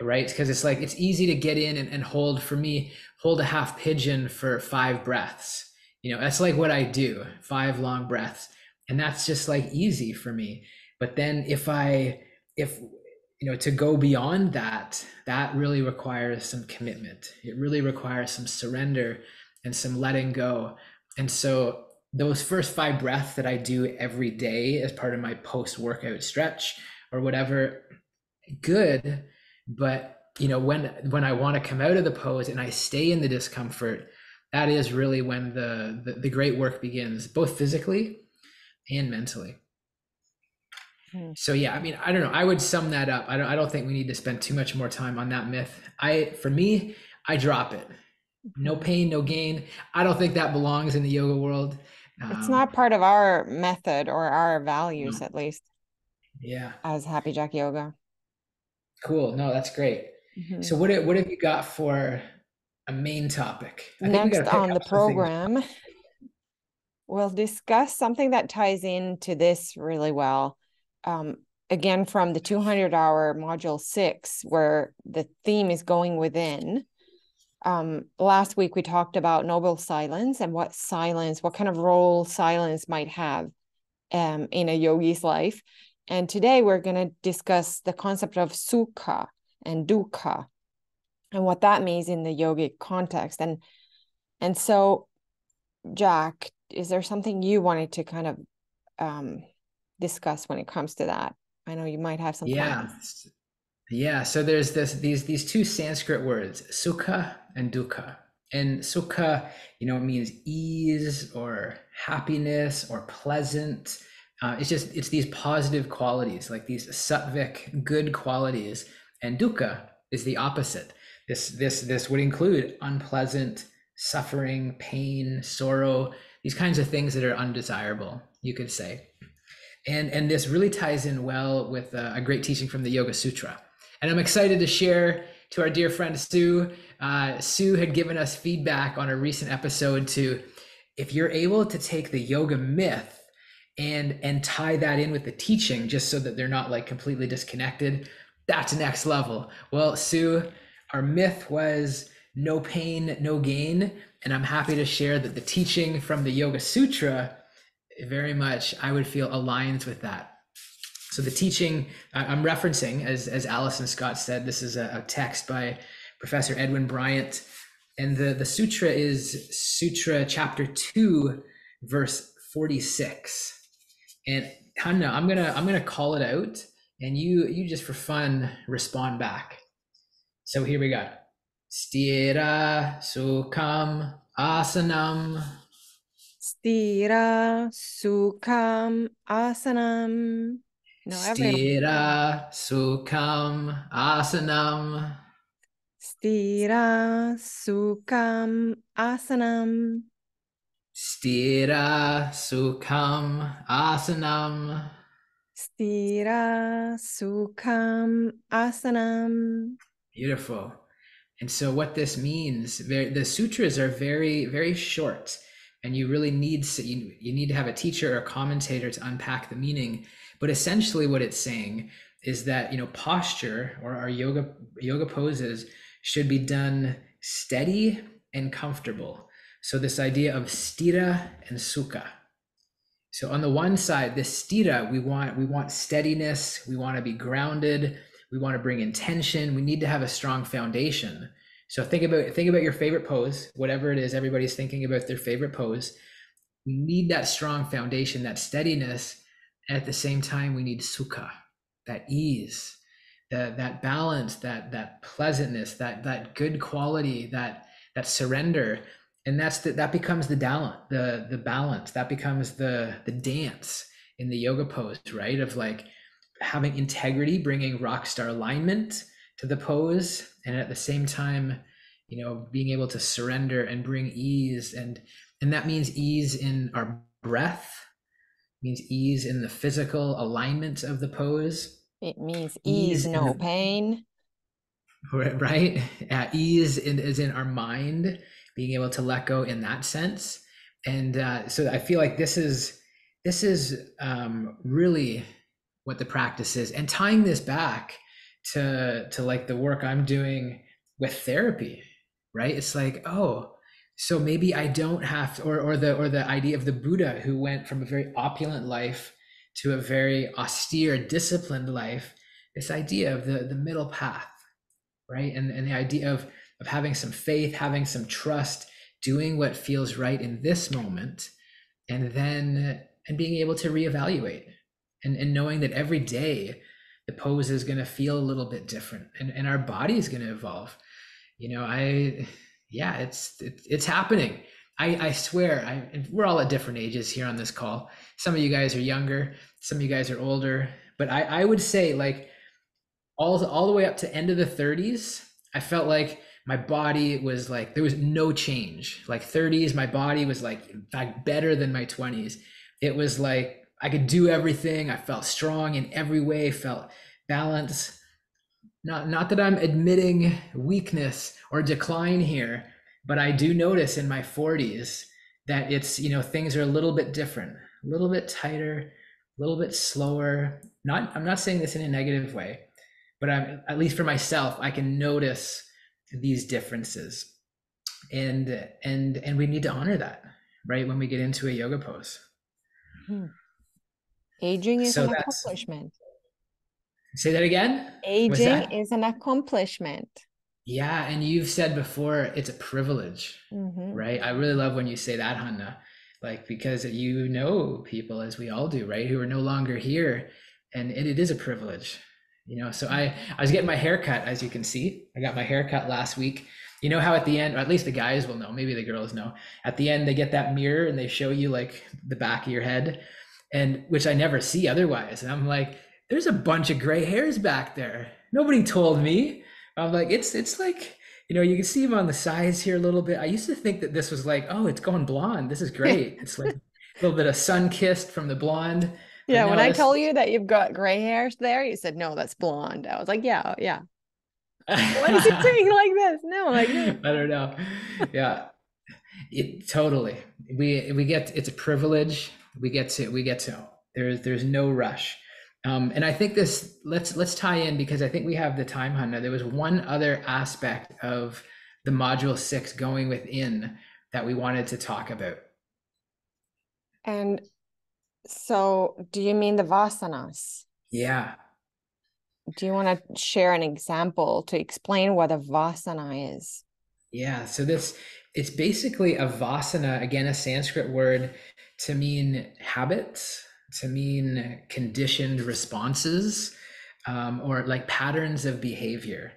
right? Because it's like, it's easy to get in and hold, for me, hold a half pigeon for 5 breaths. That's like what I do, 5 long breaths. And that's just like easy for me. But then if to go beyond that, that really requires some commitment. It really requires some surrender and some letting go. And so those first 5 breaths that I do every day as part of my post-workout stretch or whatever, good, but when I want to come out of the pose and I stay in the discomfort, that is really when the great work begins, both physically and mentally. So yeah, I mean, I don't know. I would sum that up. I don't think we need to spend too much more time on that myth. For me, I drop it. No pain, no gain. I don't think that belongs in the yoga world. It's not part of our method or our values, No. at least. Yeah. As Happy Jack Yoga. Cool. No, that's great. So what have you got for a main topic? I think we got Next to pick on up the some things. program, we'll discuss something that ties into this really well. Again, from the 200-hour module 6, where the theme is going within. Last week we talked about noble silence and what kind of role silence might have in a yogi's life. And today we're going to discuss the concept of sukha and dukkha and what that means in the yogic context. And so, Jack, is there something you wanted to kind of discuss when it comes to that? I know you might have some plans. Yeah. So there's these two Sanskrit words, sukha and dukkha. And sukha, it means ease or happiness or pleasant. It's these positive qualities, like these sattvic good qualities. And dukkha is the opposite. This would include unpleasant, suffering, pain, sorrow, these kinds of things that are undesirable, you could say. And this really ties in well with a great teaching from the Yoga Sutra. And I'm excited to share to our dear friend Sue. Sue had given us feedback on a recent episode to, if you're able to take the yoga myth and tie that in with the teaching, just so that they're not like completely disconnected, that's next level. Well, Sue, our myth was no pain, no gain. And I'm happy to share that the teaching from the Yoga Sutra very much, I would feel, aligns with that. So the teaching I'm referencing, as Alison Scott said, this is a text by Professor Edwin Bryant, and the sutra is Sutra Chapter 2, verse 46. And Hanna, I'm gonna call it out, and you just for fun respond back. So here we go. Sthira-sukham asanam. Sthira-sukham asanam. No, Sthira-sukham asanam. Sthira-sukham asanam. Sthira-sukham asanam. Sthira-sukham asanam. Beautiful. And so what this means, the sutras are very, very short, and you really need to have a teacher or a commentator to unpack the meaning. But essentially what it's saying is that, posture or our yoga poses should be done steady and comfortable. So this idea of sthira and sukha. So on the one side, this sthira, we want steadiness, we want to be grounded, we want to bring intention, we need to have a strong foundation. So think about your favorite pose, whatever it is, everybody's thinking about their favorite pose. We need that strong foundation, that steadiness. And at the same time, we need sukha, that ease, that balance, that pleasantness, that good quality, that surrender. And that becomes the balance, that becomes the dance in the yoga pose, right? Of like having integrity, bringing rock star alignment to the pose, and at the same time, being able to surrender and bring ease, and that means ease in our breath, means ease in the physical alignment of the pose. It means ease, no pain. Right? Ease is in our mind, being able to let go in that sense. And so I feel like this is really what the practice is, and tying this back to like the work I'm doing with therapy, right? It's like, oh, so maybe I don't have to, or the idea of the Buddha, who went from a very opulent life to a very austere, disciplined life. This idea of the middle path, right? And the idea of having some faith, having some trust, doing what feels right in this moment, and being able to reevaluate, and knowing that every day The pose is going to feel a little bit different, and our body is going to evolve. Yeah, it's happening. I swear, we're all at different ages here on this call. Some of you guys are younger, some of you guys are older, but I would say, like, all the way up to end of the 30s, I felt like my body was like, there was no change. Like 30s, my body was like, in fact, better than my 20s. It was like I could do everything. I felt strong in every way, felt balanced. Not that I'm admitting weakness or decline here, but I do notice in my 40s that it's, things are a little bit different, a little bit tighter, a little bit slower. I'm not saying this in a negative way, but at least for myself, I can notice these differences, and we need to honor that, right, when we get into a yoga pose. Aging is So an accomplishment. Say that again. Aging is an accomplishment. Yeah, and you've said before, it's a privilege, right? I really love when you say that, Hanna, like, because you know people, as we all do, right, who are no longer here, and it is a privilege. So I was getting my hair cut, as you can see. I got my hair cut last week. You know how at the end, or at least the guys will know, maybe the girls know, at the end they get that mirror and they show you like the back of your head, and which I never see otherwise. And I'm like, there's a bunch of gray hairs back there. Nobody told me. I'm like, it's like, you can see them on the sides here a little bit. I used to think that this was like, oh, it's going blonde. This is great. It's like a little bit of sun-kissed from the blonde. Yeah, when I told you that you've got gray hairs there, you said, no, that's blonde. I was like, yeah. Why is it saying like this? No, like no. I don't know. Yeah, totally. We get, it's a privilege. We get to. There's no rush. And I think this, let's tie in, because I think we have the time, Hanna. There was one other aspect of the module 6 going within that we wanted to talk about. And so do you mean the vasanas? Yeah. Do you want to share an example to explain what a vasana is? Yeah. So it's basically a vasana, again, a Sanskrit word to mean habits, to mean conditioned responses, or like patterns of behavior.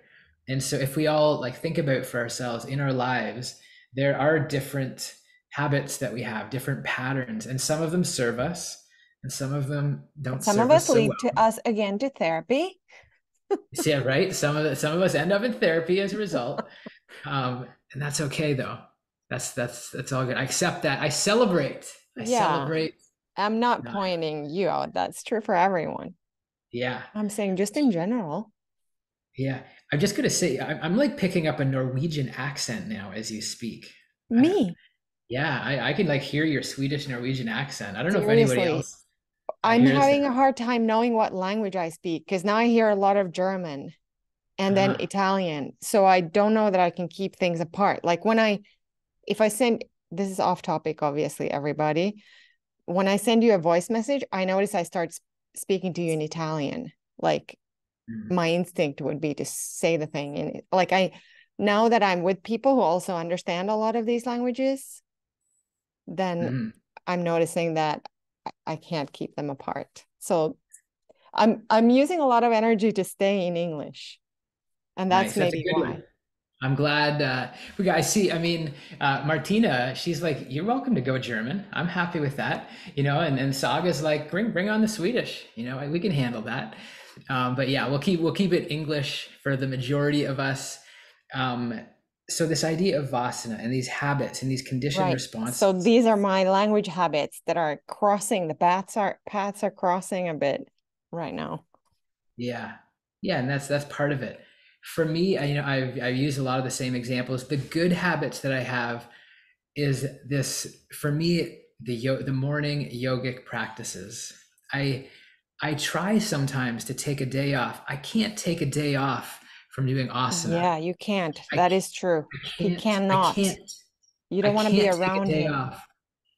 And so if we all like think about for ourselves in our lives, there are different habits that we have, different patterns, and some of them serve us and some of them don't. Some of us lead to us again to therapy. Yeah, right. Some of us end up in therapy as a result. And that's okay though. That's all good. I accept that. I celebrate. I celebrate. I'm not pointing you out. That's true for everyone. Yeah. I'm saying just in general. Yeah. I'm just going to say, I'm like picking up a Norwegian accent now as you speak. Me? Yeah. I can like hear your Swedish Norwegian accent. I don't know if Seriously. anybody else. I'm having a hard time knowing what language I speak, because now I hear a lot of German and then Italian. So I don't know that I can keep things apart. Like if I send, this is off topic, obviously, everybody. When I send you a voice message, I notice I start speaking to you in Italian. Like my instinct would be to say the thing. And like now that I'm with people who also understand a lot of these languages, then I'm noticing that I can't keep them apart. So I'm using a lot of energy to stay in English. And that's nice. maybe why. I'm glad I see. I mean, Martina, she's like, you're welcome to go German. I'm happy with that, and Saga's like, bring on the Swedish, we can handle that. But yeah, we'll keep it English for the majority of us. So this idea of vasana and these habits and these conditioned responses. So these are my language habits that are crossing, the paths are crossing a bit right now. Yeah. And that's part of it. For me, I've used a lot of the same examples. The good habits that I have is this, for me, the morning yogic practices. I try sometimes to take a day off. I can't take a day off from doing asana. Yeah, you can't. That is true. You cannot. You don't want to be around take a day him. off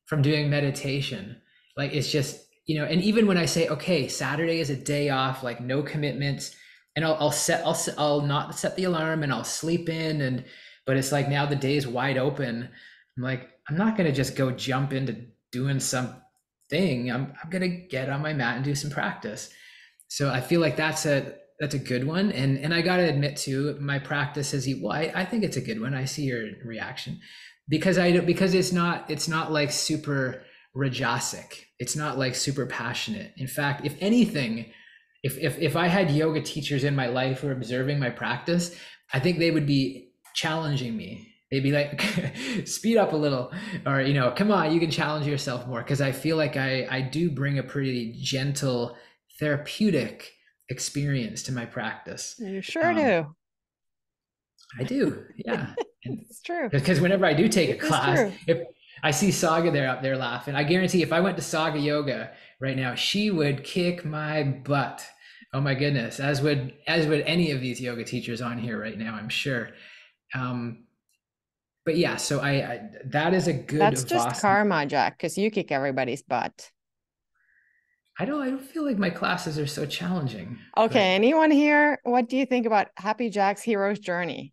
from doing meditation. Like, it's just, and even when I say, okay, Saturday is a day off, like no commitments, and I'll not set the alarm and I'll sleep in, but it's like now the day is wide open. I'm like, I'm not going to just go jump into doing something. I'm going to get on my mat and do some practice. So I feel like that's a good one. And I got to admit too, my practice has, well, I think it's a good one. I see your reaction because because it's not like super rajasic. It's not like super passionate. In fact, if anything, if I had yoga teachers in my life who were observing my practice, I think they would be challenging me. They'd be like, speed up a little, or, come on, you can challenge yourself more. Cause I feel like I do bring a pretty gentle, therapeutic experience to my practice. You sure do. I do. Yeah. It's true. Because whenever I do take a It is class, true. if I see Saga there up there laughing, I guarantee if I went to Saga Yoga right now, she would kick my butt. Oh my goodness, as would any of these yoga teachers on here right now, I'm sure. But yeah, so I that is a good That's just Vasana. karma, Jack, because you kick everybody's butt. I don't feel like my classes are so challenging. Okay, anyone here? What do you think about Happy Jack's hero's journey?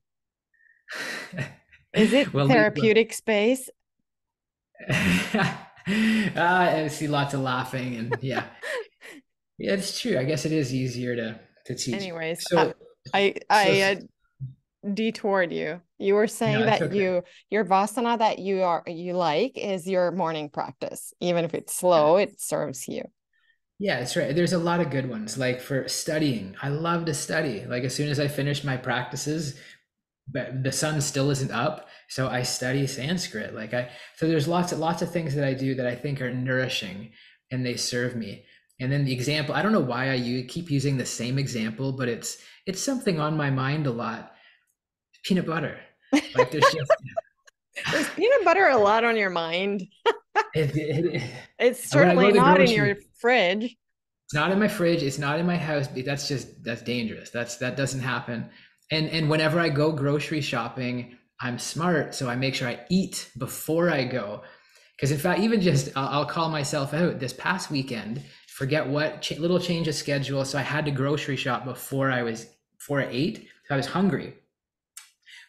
Is it Well, therapeutic space? I see lots of laughing, and yeah, it's true. I guess it is easier to teach. Anyways, So I detoured you. You were saying no, it's that okay. your vasana that you like is your morning practice. Even if it's slow, it serves you. Yeah, that's right. There's a lot of good ones. Like for studying, I love to study. Like as soon as I finish my practices, but the sun still isn't up, so I study Sanskrit. So there's lots of things that I do that I think are nourishing and they serve me. And then the example, I don't know why keep using the same example, but it's something on my mind a lot. Peanut butter. Like there's just There's peanut butter a lot on your mind. It's when I go certainly to the not in grocery, your fridge. it's not in my fridge. It's not in my house. That's dangerous. That doesn't happen. And whenever I go grocery shopping, I'm smart, so I make sure I eat before I go. Because in fact, even just I'll call myself out. This past weekend, forget what little change of schedule, so I had to grocery shop before I ate. So I was hungry.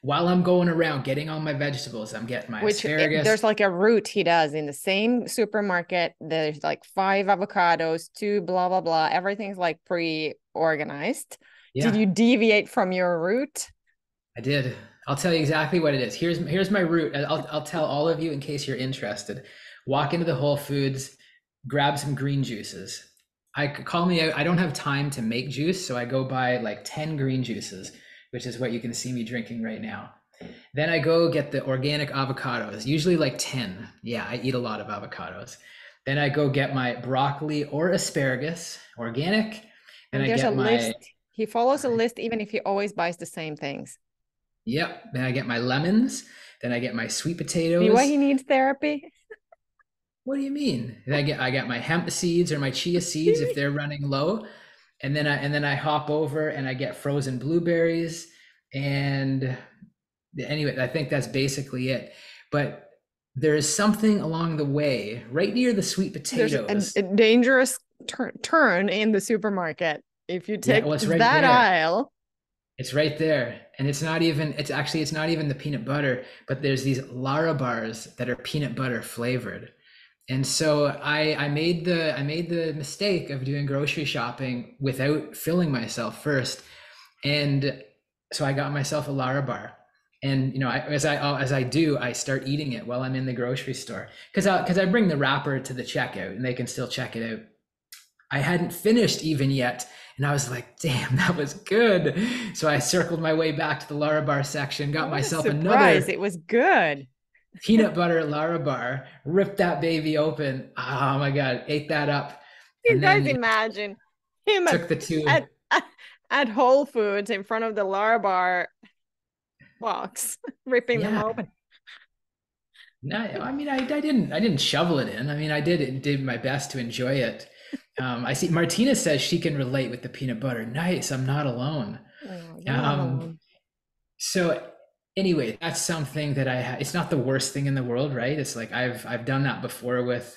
While I'm going around getting all my vegetables, I'm getting my asparagus. There's like a route he does in the same supermarket. There's like 5 avocados, 2 blah blah blah. Everything's like pre-organized. Yeah. Did you deviate from your route? I did. I'll tell you exactly what it is. Here's my route. I'll tell all of you in case you're interested. Walk into the Whole Foods, grab some green juices. Call me out. I don't have time to make juice, so I go buy like 10 green juices, which is what you can see me drinking right now. Then I go get the organic avocados, usually like 10. Yeah, I eat a lot of avocados. Then I go get my broccoli or asparagus, organic. And I there's get a list. He follows a list even if he always buys the same things. Yep. Then I get my lemons. Then I get my sweet potatoes. See why he needs therapy? What do you mean? Then I got my hemp seeds or my chia seeds if they're running low. And then I hop over and I get frozen blueberries. And anyway, I think that's basically it. But there is something along the way, right near the sweet potatoes. There's a dangerous turn in the supermarket. If you take right that there. aisle. It's right there. And it's not even the peanut butter, but there's these Lara bars that are peanut butter flavored. And so I made the mistake of doing grocery shopping without filling myself first. And so I got myself a Lara bar. And as I do, I start eating it while I'm in the grocery store. Because I bring the wrapper to the checkout and they can still check it out. I hadn't finished even yet. And I was like, damn, that was good. So I circled my way back to the Lara bar section, got myself another. It was good. Peanut butter Lara bar, ripped that baby open. Oh my God, ate that up. You guys imagine him took the two at Whole Foods in front of the Lara bar box, ripping them open. No, I mean, I didn't shovel it in. I mean, I did my best to enjoy it. I see Martina says she can relate with the peanut butter. Nice. I'm not alone. So anyway, that's something that it's not the worst thing in the world, right? It's like I've done that before with,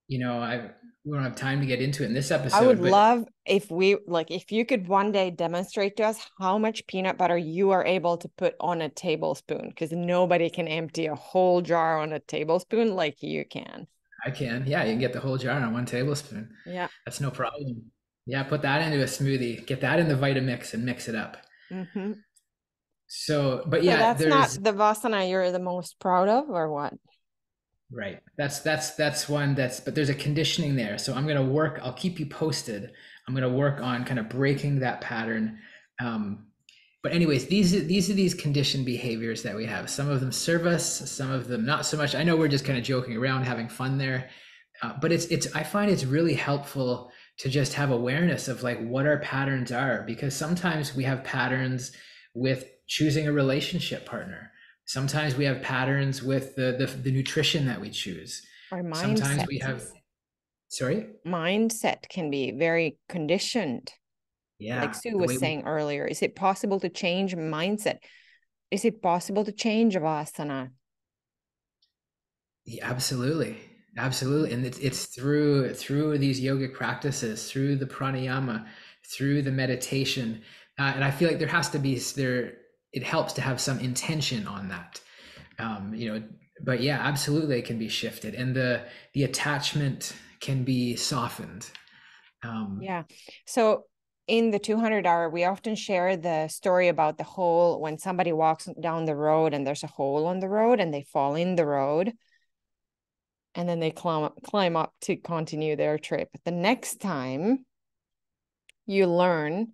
we don't have time to get into it in this episode. I would love if you could one day demonstrate to us how much peanut butter you are able to put on a tablespoon, because nobody can empty a whole jar on a tablespoon like you can. I can. Yeah, you can get the whole jar on 1 tablespoon. Yeah. That's no problem. Yeah, put that into a smoothie. Get that in the Vitamix and mix it up. Mm-hmm. So, but So yeah, that's not there's the Vasana you're the most proud of, or what? right. That's one that's, but there's a conditioning there. So I'm gonna work. I'll keep you posted. I'm gonna work on kind of breaking that pattern. Um, but anyways, these are these conditioned behaviors that we have. Some of them serve us, some of them not so much. I know we're just kind of joking around, having fun there, but it's I find it's really helpful to just have awareness of like what our patterns are, because sometimes we have patterns with choosing a relationship partner. Sometimes we have patterns with the nutrition that we choose. Our Sometimes mindset. we have, sorry, Mindset can be very conditioned. Like yeah, Sue the was way we, saying earlier, is it possible to change mindset? Is it possible to change Vasana? yeah, absolutely, absolutely, and it's through these yogic practices, through the pranayama, through the meditation, and I feel like there has to be there. It helps to have some intention on that, you know. But yeah, absolutely, it can be shifted, and the attachment can be softened. Um, Yeah. So in the 200 hour, we often share the story about the hole when somebody walks down the road and there's a hole on the road and they fall in the road and then they climb up to continue their trip. The next time you learn,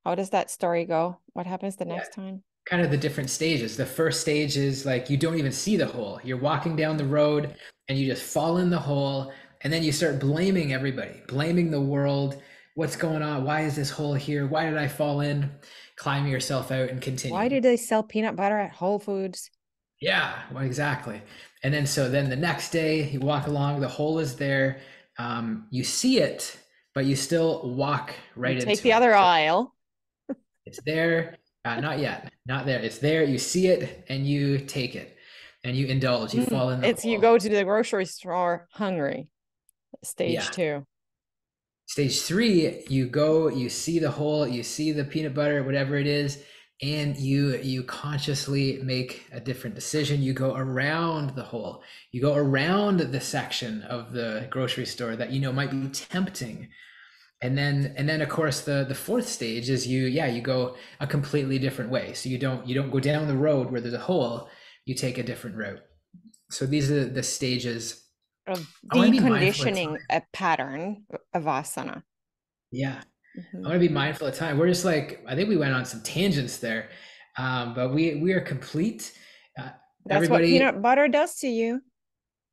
how does that story go? What happens the yeah, next time? kind of the different stages. The first stage is like you don't even see the hole. You're walking down the road and you just fall in the hole, and then you start blaming everybody, blaming the world. What's going on? Why is this hole here? Why did I fall in? Climbing yourself out and Why continuing. did they sell peanut butter at Whole Foods? Yeah, well, exactly. And then so then the next day you walk along, the hole is there. You see it, but you still walk You right take into the it. other So aisle. it's there. Not yet. Not there. It's there. You see it and you take it and you indulge. You fall in the It's you hole. go to the grocery store hungry. Stage Yeah. 2. Stage three, you go, you see the hole, you see the peanut butter, whatever it is, and you consciously make a different decision. You go around the hole. You go around the section of the grocery store that you know might be tempting. And then of course the fourth stage is you go a completely different way. So you don't go down the road where there's a hole, you take a different route. So these are the stages. Of I want to be mindful of deconditioning time. a pattern of asana. Yeah. I Mhm. want to be mindful of time. We're just like, I think we went on some tangents there, but we are complete. Uh, That's what Everybody, peanut butter does to you.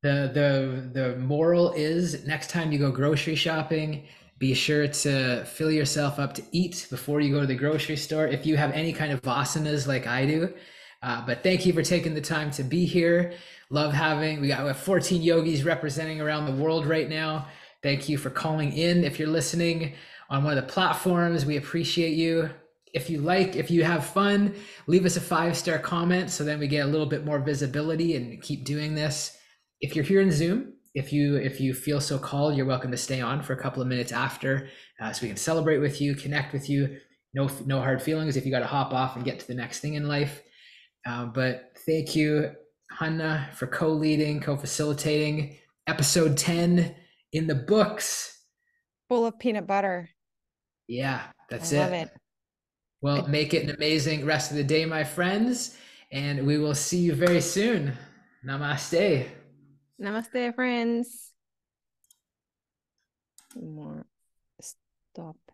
the moral is next time you go grocery shopping, be sure to fill yourself up to eat before you go to the grocery store. If you have any kind of vasanas like I do, but thank you for taking the time to be here. Love having we have 14 yogis representing around the world right now. Thank you for calling in. If you're listening on one of the platforms, we appreciate you. If you have fun, leave us a 5-star comment so then we get a little bit more visibility and keep doing this. If you're here in Zoom, if you feel so called, you're welcome to stay on for a couple of minutes after, so we can celebrate with you, connect with you. No hard feelings if you got to hop off and get to the next thing in life. But thank you, Hanna, for co-leading, co-facilitating episode 10 in the books. Full of peanut butter. Yeah, I that's love it. it. Well, make it an amazing rest of the day, my friends, and we will see you very soon. Namaste. Namaste, friends. More. Stop.